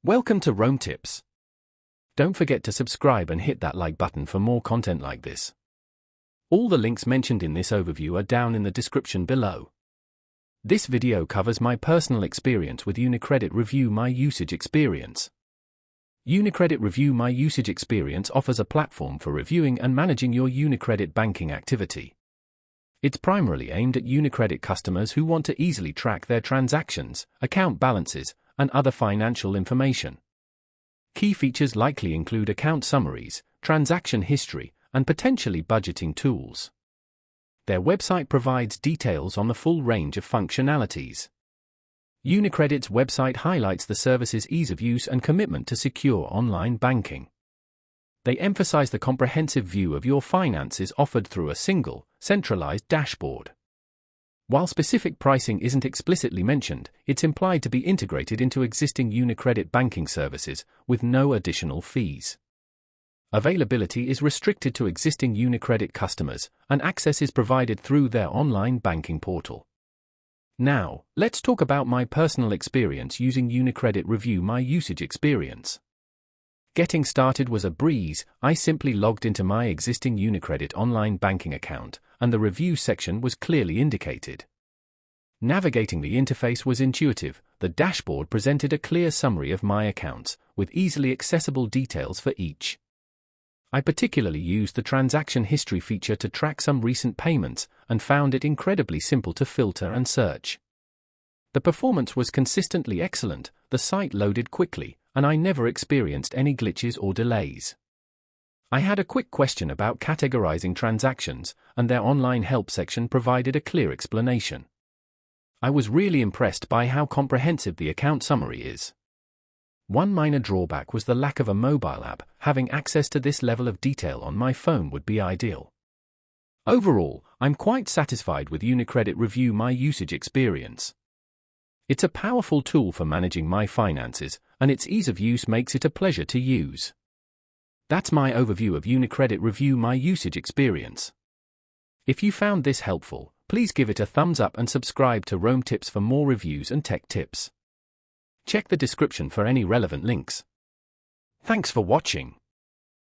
Welcome to Rome Tips. Don't forget to subscribe and hit that like button for more content like this. All the links mentioned in this overview are down in the description below. This video covers my personal experience with UniCredit Review My Usage Experience. UniCredit Review My Usage Experience offers a platform for reviewing and managing your UniCredit banking activity. It's primarily aimed at UniCredit customers who want to easily track their transactions, account balances, and other financial information. Key features likely include account summaries, transaction history, and potentially budgeting tools. Their website provides details on the full range of functionalities. UniCredit's website highlights the service's ease of use and commitment to secure online banking. They emphasize the comprehensive view of your finances offered through a single, centralized dashboard. While specific pricing isn't explicitly mentioned, it's implied to be integrated into existing UniCredit banking services, with no additional fees. Availability is restricted to existing UniCredit customers, and access is provided through their online banking portal. Now, let's talk about my personal experience using UniCredit Review My Usage Experience. Getting started was a breeze. I simply logged into my existing UniCredit online banking account, and the review section was clearly indicated. Navigating the interface was intuitive. The dashboard presented a clear summary of my accounts, with easily accessible details for each. I particularly used the transaction history feature to track some recent payments, and found it incredibly simple to filter and search. The performance was consistently excellent, the site loaded quickly, and I never experienced any glitches or delays. I had a quick question about categorizing transactions, and their online help section provided a clear explanation. I was really impressed by how comprehensive the account summary is. One minor drawback was the lack of a mobile app. Having access to this level of detail on my phone would be ideal. Overall, I'm quite satisfied with UniCredit Review My Usage Experience. It's a powerful tool for managing my finances, and its ease of use makes it a pleasure to use. That's my overview of UniCredit Review My Usage Experience. If you found this helpful, please give it a thumbs up and subscribe to Rome Tips for more reviews and tech tips. Check the description for any relevant links. Thanks for watching.